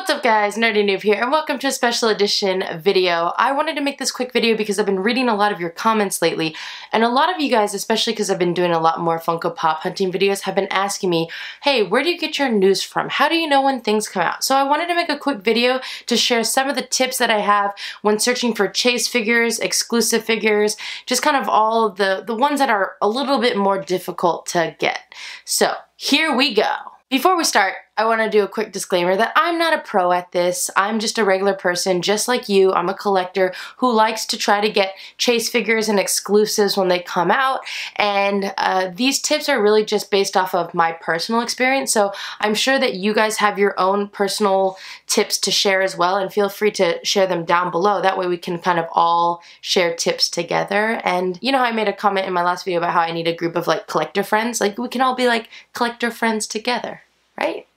What's up guys, Nerdy Noob here and welcome to a special edition video. I wanted to make this quick video because I've been reading a lot of your comments lately, and a lot of you guys, especially because I've been doing a lot more Funko Pop hunting videos, have been asking me, hey, where do you get your news from? How do you know when things come out? So I wanted to make a quick video to share some of the tips that I have when searching for chase figures, exclusive figures, just kind of all of the ones that are a little bit more difficult to get. So here we go. Before we start, I want to do a quick disclaimer that I'm not a pro at this. I'm just a regular person just like you. I'm a collector who likes to try to get chase figures and exclusives when they come out, and these tips are really just based off of my personal experience, so I'm sure that you guys have your own personal tips to share as well, and feel free to share them down below. That way we can kind of all share tips together. And you know how I made a comment in my last video about how I need a group of like collector friends? Like we can all be like collector friends together, right?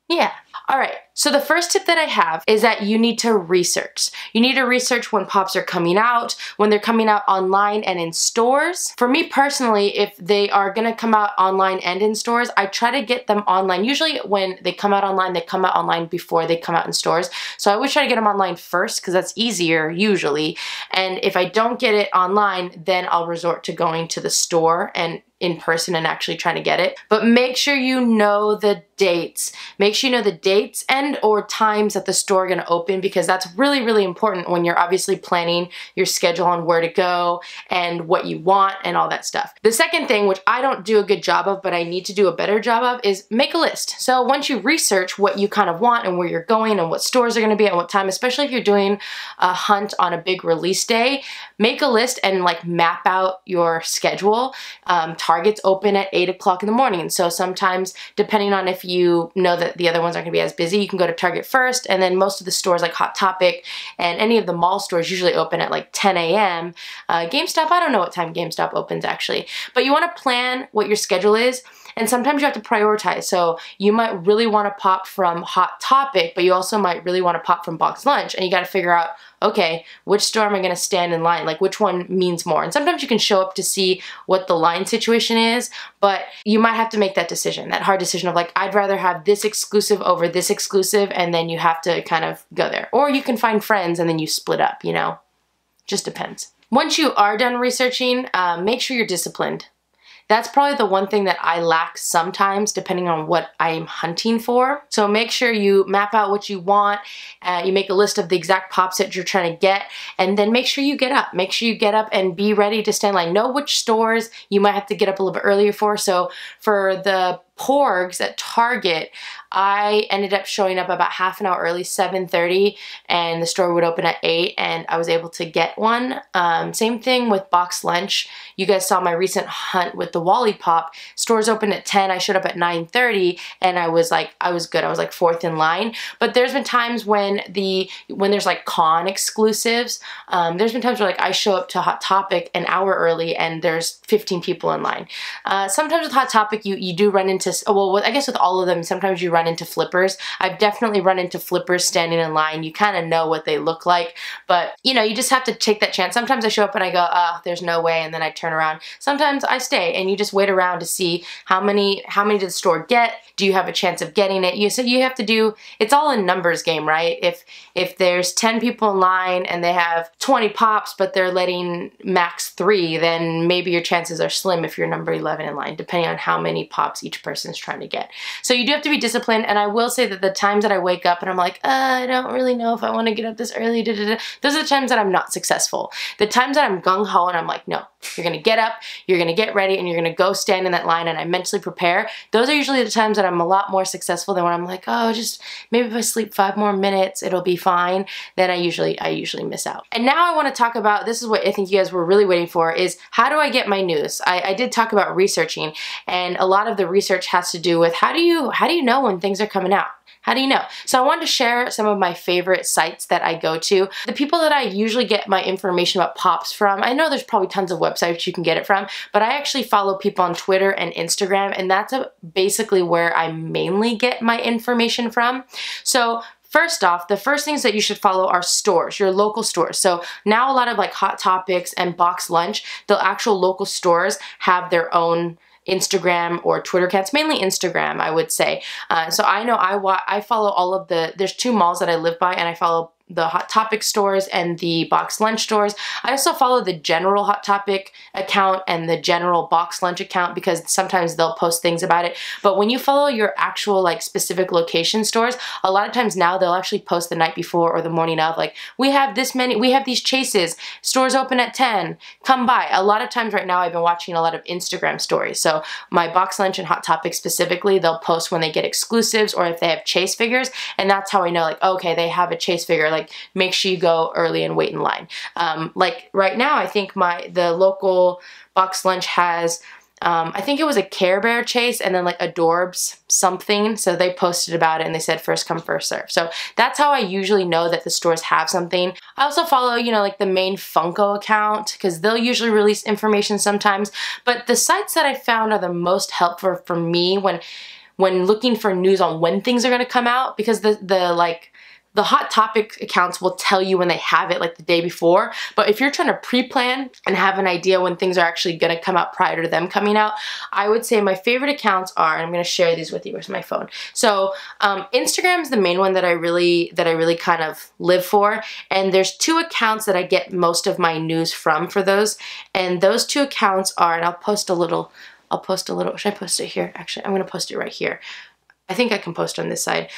Yeah. Alright, so the first tip that I have is that you need to research. You need to research when pops are coming out, when they're coming out online and in stores. For me personally, if they are going to come out online and in stores, I try to get them online. Usually when they come out online before they come out in stores. So I always try to get them online first because that's easier usually. And if I don't get it online, then I'll resort to going to the store and in person and actually trying to get it. But make sure you know the dates. Make sure you know the dates and or times that the store are going to open, because that's really, really important when you're obviously planning your schedule on where to go and what you want and all that stuff. The second thing, which I don't do a good job of, but I need to do a better job of, is make a list. So once you research what you kind of want and where you're going and what stores are going to be at what time, especially if you're doing a hunt on a big release day, make a list and like map out your schedule. Target's open at 8 o'clock in the morning, and so sometimes, depending on if you know that the other ones aren't going to be as busy, you can go to Target first, and then most of the stores like Hot Topic and any of the mall stores usually open at like 10 a.m. GameStop, I don't know what time GameStop opens actually, but you want to plan what your schedule is, and sometimes you have to prioritize. So you might really want to pop from Hot Topic, but you also might really want to pop from Box Lunch, and you got to figure out, okay, which store am I going to stand in line? Like which one means more? And sometimes you can show up to see what the line situation is, but you might have to make that decision, that hard decision of like, I'd rather have this exclusive over this exclusive, and then you have to kind of go there. Or you can find friends and then you split up, you know? Just depends. Once you are done researching, make sure you're disciplined. That's probably the one thing that I lack sometimes, depending on what I'm hunting for. So make sure you map out what you want, you make a list of the exact pops that you're trying to get, and then make sure you get up. Make sure you get up and be ready to stand in line. Know which stores you might have to get up a little bit earlier for. So for the Porgs at Target, I ended up showing up about half an hour early, 7:30, and the store would open at 8, and I was able to get one. Same thing with Box Lunch. You guys saw my recent hunt with the Wally Pop. Stores open at 10, I showed up at 9:30, and I was good. I was like 4th in line. But there's been times when there's like con exclusives, there's been times where like I show up to Hot Topic an hour early and there's 15 people in line. Sometimes with Hot Topic you do run into, well, I guess with all of them, sometimes you run into flippers. I've definitely run into flippers standing in line. You kind of know what they look like, but you know, you just have to take that chance. Sometimes I show up and I go, there's no way, and then I turn around. Sometimes I stay and you just wait around to see how many did the store get? Do you have a chance of getting it? So you have to do, it's all a numbers game, right? If there's 10 people in line and they have 20 pops, but they're letting max 3, then maybe your chances are slim if you're number 11 in line, depending on how many pops each person's trying to get. So you do have to be disciplined, and I will say that the times that I wake up and I'm like, I don't really know if I want to get up this early, those are the times that I'm not successful. The times that I'm gung-ho and I'm like, no, you're going to get up, you're going to get ready, and you're going to go stand in that line, and I mentally prepare. Those are usually the times that I'm a lot more successful than when I'm like, oh, just maybe if I sleep 5 more minutes, it'll be fine. Then I usually miss out. And now I want to talk about, this is what I think you guys were really waiting for, is how do I get my news? I did talk about researching, and a lot of the research has to do with how do you know when things are coming out? How do you know? So I wanted to share some of my favorite sites that I go to. The people that I usually get my information about pops from, I know there's probably tons of websites you can get it from, but I actually follow people on Twitter and Instagram, and that's basically where I mainly get my information from. So first off, the first things that you should follow are stores, your local stores. So now a lot of like Hot Topics and Box Lunch, the actual local stores have their own Instagram or Twitter accounts, mainly Instagram, I would say. So I know I follow all of there's 2 malls that I live by, and I follow the Hot Topic stores and the box lunch stores. I also follow the general Hot Topic account and the general box lunch account because sometimes they'll post things about it. But when you follow your actual like specific location stores, a lot of times now they'll actually post the night before or the morning of, like, we have these chases, stores open at 10, come by. A lot of times right now I've been watching a lot of Instagram stories. So my box lunch and Hot Topic specifically, they'll post when they get exclusives or if they have chase figures, and that's how I know, like, okay, they have a chase figure. Like, make sure you go early and wait in line. Like right now, I think the local box lunch has, I think it was a Care Bear chase and then like Adorbs something. So they posted about it and they said first come, first serve. So that's how I usually know that the stores have something. I also follow, you know, like the main Funko account because they'll usually release information sometimes. But the sites that I found are the most helpful for me when looking for news on when things are going to come out, because the Hot Topic accounts will tell you when they have it, like the day before. But if you're trying to pre-plan and have an idea when things are actually gonna come out prior to them coming out, I would say my favorite accounts are, and I'm gonna share these with you. Where's my phone? So Instagram is the main one that I really kind of live for. And there's 2 accounts that I get most of my news from for those. And those 2 accounts are, and I'll post a little, should I post it here? Actually, I'm gonna post it right here. I think I can post on this side.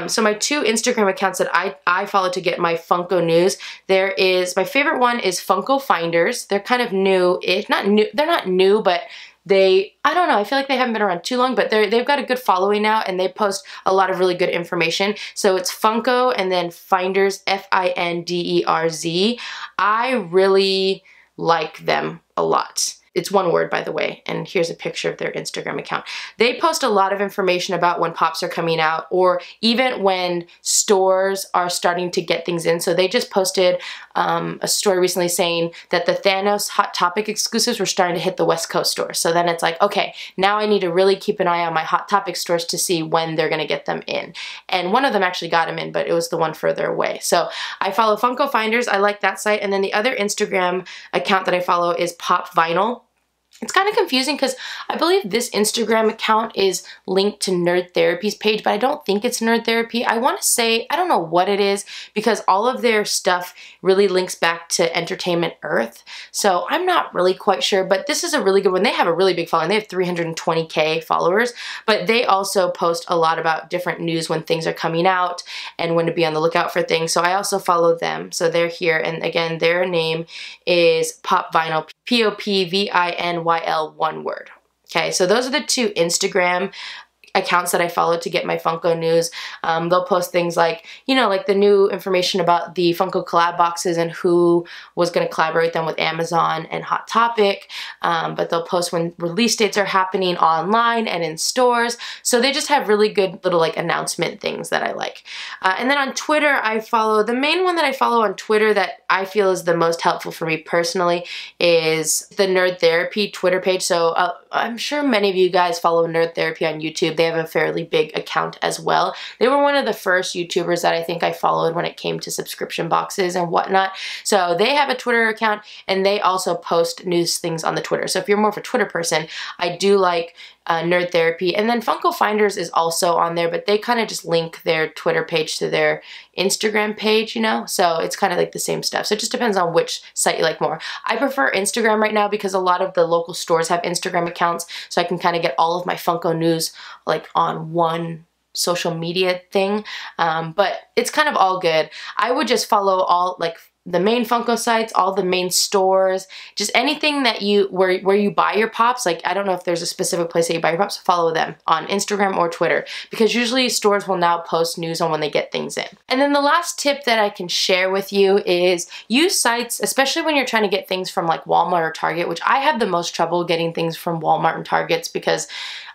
So my 2 Instagram accounts that I follow to get my Funko news, my favorite one is Funko Finders. They're kind of new, they're not new, but I don't know, I feel like they haven't been around too long, but they've got a good following now and they post a lot of really good information. So it's Funko and then Finders, F-I-N-D-E-R-Z. I really like them a lot. It's one word, by the way, and here's a picture of their Instagram account. They post a lot of information about when pops are coming out or even when stores are starting to get things in. So they just posted a story recently saying that the Thanos Hot Topic exclusives were starting to hit the West Coast stores. So then it's like, okay, now I need to really keep an eye on my Hot Topic stores to see when they're gonna get them in. And one of them actually got them in, but it was the one further away. So I follow Funko Finders, I like that site. And then the other Instagram account that I follow is Pop Vinyl. It's kind of confusing because I believe this Instagram account is linked to Nerd Therapy's page, but I don't think it's Nerd Therapy. I want to say, I don't know what it is because all of their stuff really links back to Entertainment Earth. So I'm not really quite sure, but this is a really good one. They have a really big following. They have 320K followers, but they also post a lot about different news when things are coming out and when to be on the lookout for things. So I also follow them. So they're here. And again, their name is Pop Vinyl, P-O-P-V-I-N-Y-L, one word. Okay, so those are the 2 Instagram accounts that I follow to get my Funko news. They'll post things like, you know, like the new information about the Funko collab boxes and who was going to collaborate them with Amazon and Hot Topic. But they'll post when release dates are happening online and in stores. So they just have really good little like announcement things that I like. And then on Twitter, the main one that I follow on Twitter that I feel is the most helpful for me personally is the Nerd Therapy Twitter page. So I'm sure many of you guys follow Nerd Therapy on YouTube. They have a fairly big account as well. They were one of the first YouTubers that I think I followed when it came to subscription boxes and whatnot. So they have a Twitter account and they also post news things on the Twitter. So if you're more of a Twitter person, I do like Nerd Therapy. And then Funko Finders is also on there, but they kind of just link their Twitter page to their Instagram page, you know? So it's kind of like the same stuff. So it just depends on which site you like more. I prefer Instagram right now because a lot of the local stores have Instagram accounts, so I can kind of get all of my Funko news like on one social media thing. But it's kind of all good. I would just follow all like the main Funko sites, all the main stores, just anything that where you buy your pops. Like, I don't know if there's a specific place that you buy your pops, follow them on Instagram or Twitter, because usually stores will now post news on when they get things in. And then the last tip that I can share with you is use sites, especially when you're trying to get things from like Walmart or Target, which I have the most trouble getting things from Walmart and Targets because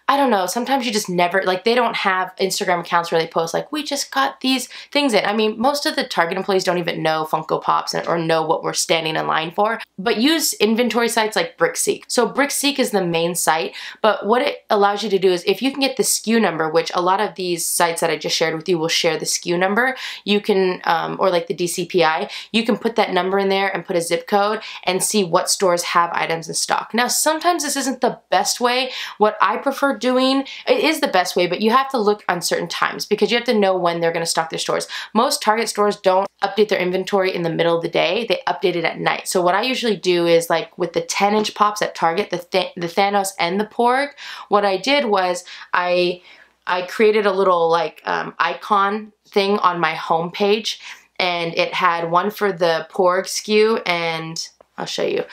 I don't know, sometimes you just never, like they don't have Instagram accounts where they post like, we just got these things in. I mean, most of the Target employees don't even know Funko Pops or know what we're standing in line for, but use inventory sites like Brickseek. So Brickseek is the main site, but what it allows you to do is if you can get the SKU number, which a lot of these sites that I just shared with you will share the SKU number, you can, or like the DCPI, you can put that number in there and put a zip code and see what stores have items in stock. Now, sometimes this isn't the best way. What I prefer doing, it is the best way, but you have to look on certain times because you have to know when they're going to stock their stores. Most Target stores don't update their inventory in the middle of the day. They update it at night. So what I usually do is like with the 10-inch pops at Target, the Thanos and the Porg, what I did was I created a little like icon thing on my home page, and it had one for the Porg SKU, and I'll show you.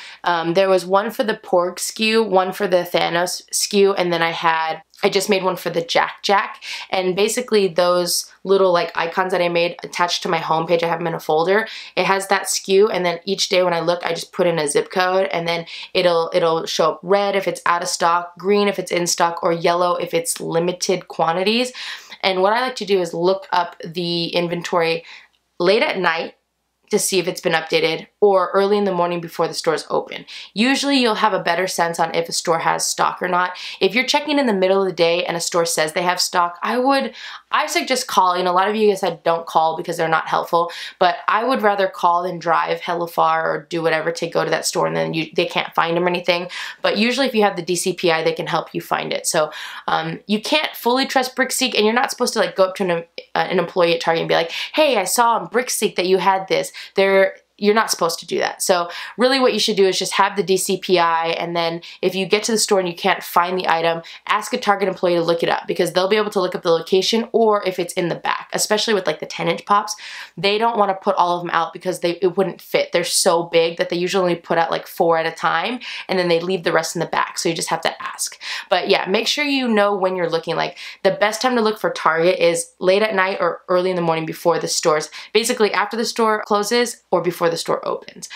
There was one for the Porg SKU, one for the Thanos SKU, and then I just made one for the Jack. And basically those little like icons that I made attached to my homepage, I have them in a folder. It has that SKU, and then each day when I look, I just put in a zip code, and then it'll show up red if it's out of stock, green if it's in stock, or yellow if it's limited quantities. And what I like to do is look up the inventory late at night to see if it's been updated, or early in the morning before the store's open. Usually you'll have a better sense on if a store has stock or not. If you're checking in the middle of the day and a store says they have stock, I suggest calling. A lot of you guys said don't call because they're not helpful, but I would rather call than drive hella far or do whatever to go to that store and then they can't find them or anything. But usually if you have the DCPI, they can help you find it. So you can't fully trust Brickseek, and you're not supposed to like go up to an employee at Target and be like, hey, I saw on Brickseek that you had this. You're not supposed to do that. So really what you should do is just have the DCPI, and then if you get to the store and you can't find the item, ask a Target employee to look it up, because they'll be able to look up the location, or if it's in the back, especially with like the 10-inch pops, they don't want to put all of them out because it wouldn't fit. They're so big that they usually put out like 4 at a time, and then they leave the rest in the back. So you just have to ask. But yeah, make sure you know when you're looking. Like the best time to look for Target is late at night or early in the morning before the stores, basically after the store closes or before the store opens.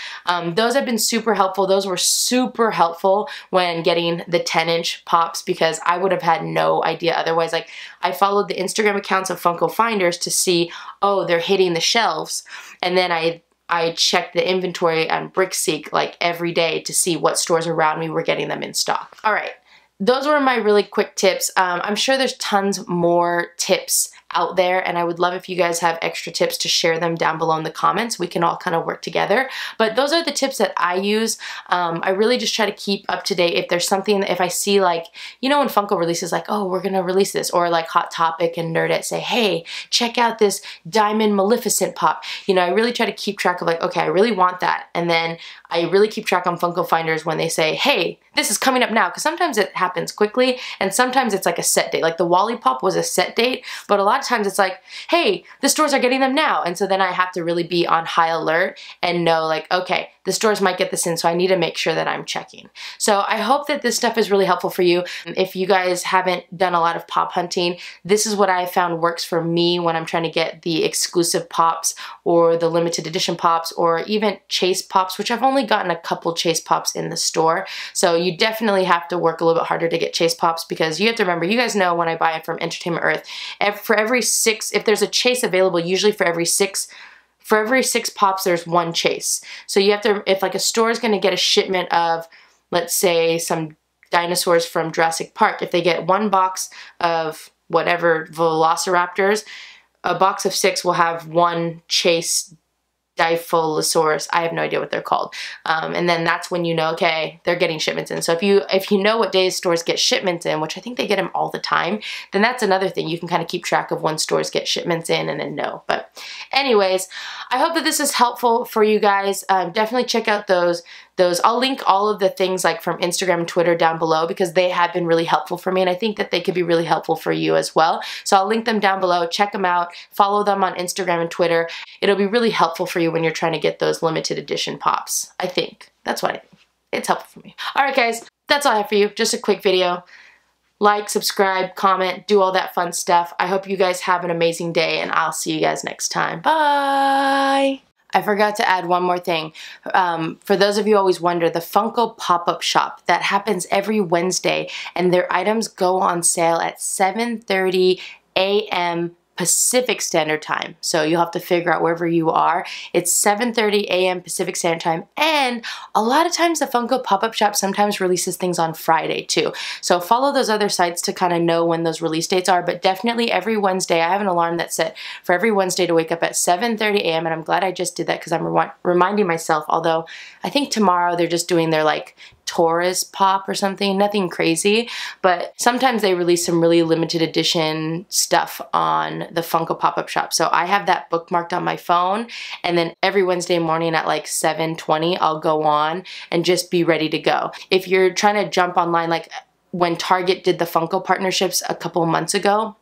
Those have been super helpful. Those were super helpful when getting the 10-inch pops, because I would have had no idea otherwise. Like I followed the Instagram accounts of Funko Finders to see, oh, they're hitting the shelves, and then I checked the inventory on Brickseek like every day to see what stores around me were getting them in stock. All right, those were my really quick tips. I'm sure there's tons more tips out there, and I would love if you guys have extra tips to share them down below in the comments. We can all kind of work together. But those are the tips that I use. I really just try to keep up to date. If there's something, if I see like, you know, when Funko releases like, oh, we're gonna release this, or like Hot Topic and Nerdette say, hey, check out this Diamond Maleficent pop. You know, I really try to keep track of like, okay, I really want that. And then I really keep track on Funko Finders when they say, hey, this is coming up now, because sometimes it happens quickly and sometimes it's like a set date. Like the Wally Pop was a set date, but a lot of times it's like, hey, the stores are getting them now. And so then I have to really be on high alert and know like, okay, the stores might get this in, so I need to make sure that I'm checking. So I hope that this stuff is really helpful for you. If you guys haven't done a lot of pop hunting, this is what I found works for me when I'm trying to get the exclusive pops or the limited edition pops or even chase pops, which I've only gotten a couple chase pops in the store. So you definitely have to work a little bit harder to get chase pops, because you have to remember, you guys know when I buy it from Entertainment Earth, for every 6, if there's a chase available, usually for every 6 pops, there's 1 chase. So you have to, if like a store is going to get a shipment of, let's say, some dinosaurs from Jurassic Park, if they get 1 box of whatever Velociraptors, a box of 6 will have 1 chase Dilophosaurus. I have no idea what they're called. And then that's when you know, okay, they're getting shipments in. So if you know what days stores get shipments in, which I think they get them all the time, then that's another thing. You can kind of keep track of when stores get shipments in and then know. But anyways, I hope that this is helpful for you guys. Definitely check out those. I'll link all of the things like from Instagram and Twitter down below, because they have been really helpful for me, and I think that they could be really helpful for you as well. So I'll link them down below. Check them out. Follow them on Instagram and Twitter. It'll be really helpful for you when you're trying to get those limited edition pops. I think. That's what I think. It's helpful for me. Alright guys, that's all I have for you. Just a quick video. Like, subscribe, comment, do all that fun stuff. I hope you guys have an amazing day, and I'll see you guys next time. Bye! I forgot to add one more thing. For those of you who always wonder, the Funko pop-up shop, that happens every Wednesday, and their items go on sale at 7:30 a.m. Pacific Standard Time. So you'll have to figure out wherever you are. It's 7:30 a.m. Pacific Standard Time, and a lot of times the Funko pop-up shop sometimes releases things on Friday too. So follow those other sites to kind of know when those release dates are, but definitely every Wednesday, I have an alarm that's set for every Wednesday to wake up at 7:30 a.m. and I'm glad I just did that because I'm reminding myself, although I think tomorrow they're just doing their like tourist pop or something, nothing crazy, but sometimes they release some really limited edition stuff on the Funko pop-up shop. So I have that bookmarked on my phone, and then every Wednesday morning at like 7:20 I'll go on and just be ready to go. If you're trying to jump online, like when Target did the Funko partnerships a couple months ago,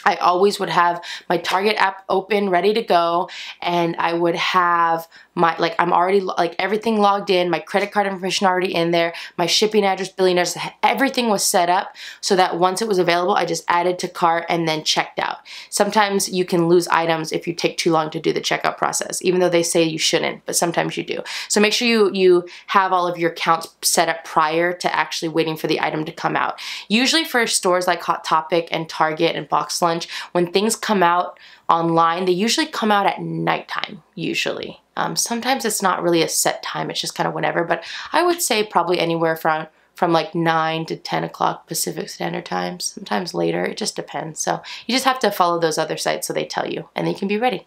I always would have my Target app open, ready to go, and I would have my, like, I'm already, like, everything logged in, my credit card information already in there, my shipping address, billing address, everything was set up so that once it was available, I just added to cart and then checked out. Sometimes you can lose items if you take too long to do the checkout process, even though they say you shouldn't, but sometimes you do. So make sure you have all of your accounts set up prior to actually waiting for the item to come out. Usually for stores like Hot Topic and Target and Box Lunch, when things come out online, they usually come out at nighttime, usually. Sometimes it's not really a set time, it's just kind of whenever, but I would say probably anywhere from like 9 to 10 o'clock Pacific Standard Time, sometimes later, it just depends. So you just have to follow those other sites so they tell you, and then you can be ready.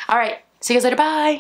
All right, see you guys later, bye!